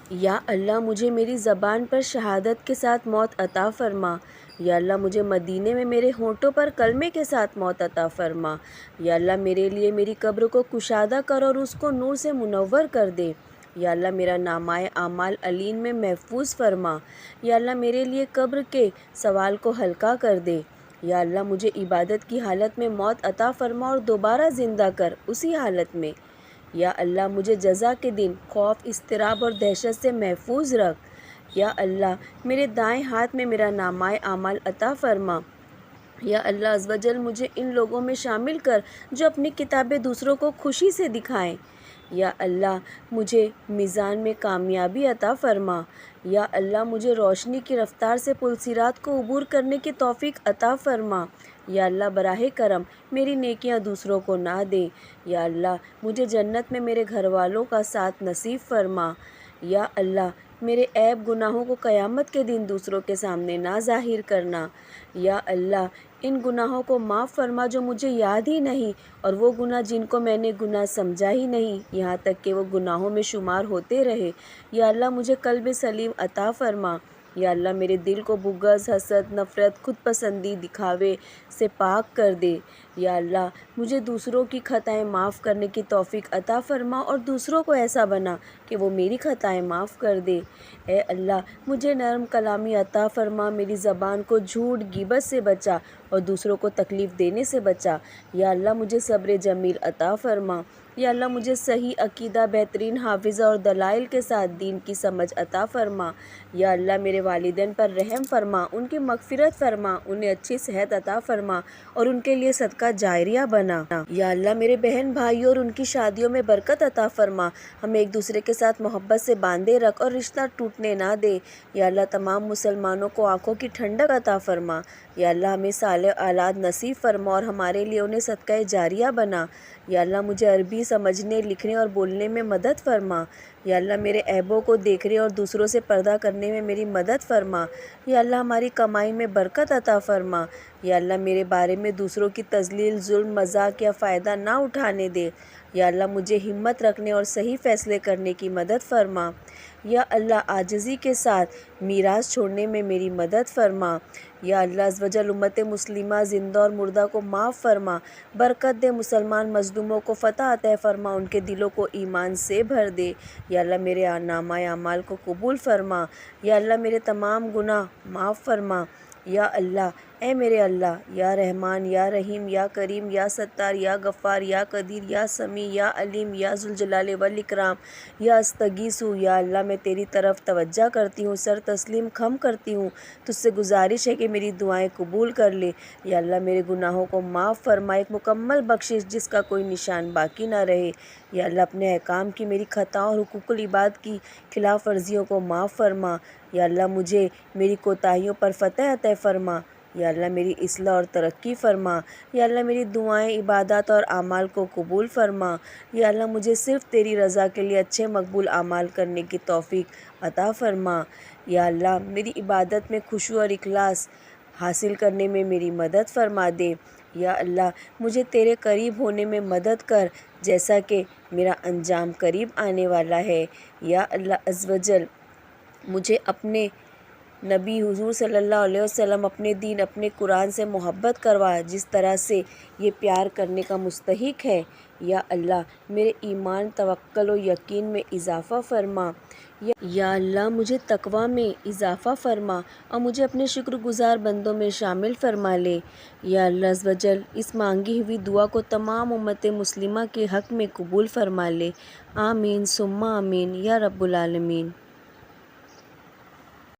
یا اللہ مجھے میری زبان پر شہادت کے ساتھ موت عطا فرما۔ یا اللہ مجھے مدینے میں میرے ہونٹوں پر کلمے کے ساتھ موت عطا فرما۔ یا اللہ میرے لیے میری قبر کو کشادہ کر اور اس کو نور سے منور کر دے۔ یا اللہ میرا نامہ اعمال علین میں محفوظ فرما۔ یا اللہ میرے لیے قبر کے سوال کو ہلکا کر دے۔ یا اللہ مجھے عبادت کی حالت میں موت عطا فرما اور دوبارہ زندہ کر اسی حالت میں۔ یا اللہ مجھے جزا کے دن خوف، اضطراب اور دہشت سے محفوظ رکھ۔ یا اللہ میرے دائیں ہاتھ میں میرا نامہ اعمال عطا فرما۔ یا اللہ عز و جل مجھے ان لوگوں میں شامل کر جو اپنی کتابیں دوسروں کو خوشی سے دکھائیں۔ یا اللہ مجھے میزان میں کامیابی عطا فرما۔ یا اللہ مجھے روشنی کی رفتار سے پل صراط کو عبور کرنے کی توفیق عطا فرما۔ یا اللہ براہ کرم میری نیکیاں دوسروں کو نہ دے۔ یا اللہ مجھے جنت میں میرے گھر والوں کا ساتھ نصیب فرما۔ یا اللہ میرے عیب گناہوں کو قیامت کے دن دوسروں کے سامنے نہ ظاہر کرنا۔ یا اللہ ان گناہوں کو معاف فرما جو مجھے یاد ہی نہیں، اور وہ گناہ جن کو میں نے گناہ سمجھا ہی نہیں یہاں تک کہ وہ گناہوں میں شمار ہوتے رہے۔ یا اللہ مجھے قلب سلیم عطا فرما۔ یا اللہ میرے دل کو بغض، حسد، نفرت، خود پسندی، دکھاوے سے پاک کر دے۔ یا اللہ مجھے دوسروں کی خطائیں معاف کرنے کی توفیق عطا فرما اور دوسروں کو ایسا بنا کہ وہ میری خطائیں معاف کر دے۔ اے اللہ مجھے نرم کلامی عطا فرما، میری زبان کو جھوٹ، غیبت سے بچا اور دوسروں کو تکلیف دینے سے بچا۔ یا اللہ مجھے صبر جمیل عطا فرما۔ یا اللہ مجھے صحیح عقیدہ، بہترین حافظہ اور دلائل کے ساتھ دین کی سمجھ عطا فرما۔ یا اللہ میرے والدین پر رحم فرما، ان کی مغفرت فرما، انہیں اچھی صحت عطا فرما اور ان کے لیے صدقہ جاریہ بنا۔ یا اللہ میرے بہن بھائیوں اور ان کی شادیوں میں برکت عطا فرما، ہمیں ایک دوسرے کے ساتھ محبت سے باندھے رکھ اور رشتہ ٹوٹنے نہ دے۔ یا اللہ تمام مسلمانوں کو آنکھوں کی ٹھنڈک عطا فرما۔ یا اللہ ہمیں صالح اولاد نصیب فرما اور ہمارے لیے انہیں صدقہ جاریہ بنا۔ یا اللہ مجھے عربی سمجھنے، لکھنے اور بولنے میں مدد فرما۔ یا اللہ میرے عیبوں کو دیکھنے اور دوسروں سے پردہ کرنے میں میری مدد فرما۔ یا اللہ ہماری کمائی میں برکت عطا فرما۔ یا اللہ میرے بارے میں دوسروں کی تضلیل، ظلم، مذاق یا فائدہ نہ اٹھانے دے۔ یا اللہ مجھے ہمت رکھنے اور صحیح فیصلے کرنے کی مدد فرما۔ یا اللہ عاجزی کے ساتھ میراث چھوڑنے میں میری مدد فرما۔ یا اللہ عز و جل امت مسلمہ زندہ اور مردہ کو معاف فرما، برکت دے، مسلمان مظلوموں کو فتح عطا فرما، ان کے دلوں کو ایمان سے بھر دے۔ یا اللہ میرے نامہ اعمال کو قبول فرما۔ یا اللہ میرے تمام گناہ معاف فرما۔ یا اللہ اے میرے اللہ، یا رحمان، یا رحیم، یا کریم، یا ستار، یا غفار، یا قدیر، یا سمیع، یا علیم، یا ذوالجلال والاکرام، یا استغیث۔ یا اللہ میں تیری طرف توجہ کرتی ہوں، سر تسلیم خم کرتی ہوں، تجھ سے گزارش ہے کہ میری دعائیں قبول کر لے۔ یا اللہ میرے گناہوں کو معاف فرما، ایک مکمل بخشش جس کا کوئی نشان باقی نہ رہے۔ یا اللہ اپنے احکام کی میری خطاؤں اور حقوق العباد کی خلاف ورزیوں کو معاف فرما۔ یا اللہ مجھے میری کوتاہیوں پر فتح عطا فرما۔ یا اللہ میری اصلاح اور ترقی فرما۔ یا اللہ میری دعائیں، عبادات اور اعمال کو قبول فرما۔ یا اللہ مجھے صرف تیری رضا کے لیے اچھے مقبول اعمال کرنے کی توفیق عطا فرما۔ یا اللہ میری عبادت میں خشوع اور اخلاص حاصل کرنے میں میری مدد فرما دے۔ یا اللہ مجھے تیرے قریب ہونے میں مدد کر جیسا کہ میرا انجام قریب آنے والا ہے۔ یا اللہ عز و جل مجھے اپنے نبی حضور صلی اللہ علیہ وسلم، اپنے دین، اپنے قرآن سے محبت کروا جس طرح سے یہ پیار کرنے کا مستحق ہے۔ یا اللہ میرے ایمان، توکل و یقین میں اضافہ فرما۔ یا اللہ مجھے تقوی میں اضافہ فرما اور مجھے اپنے شکر گزار بندوں میں شامل فرما لے۔ یا اللہ عز و جل اس مانگی ہوئی دعا کو تمام امت مسلمہ کے حق میں قبول فرما لے۔ آمین ثم آمین یا رب العالمین۔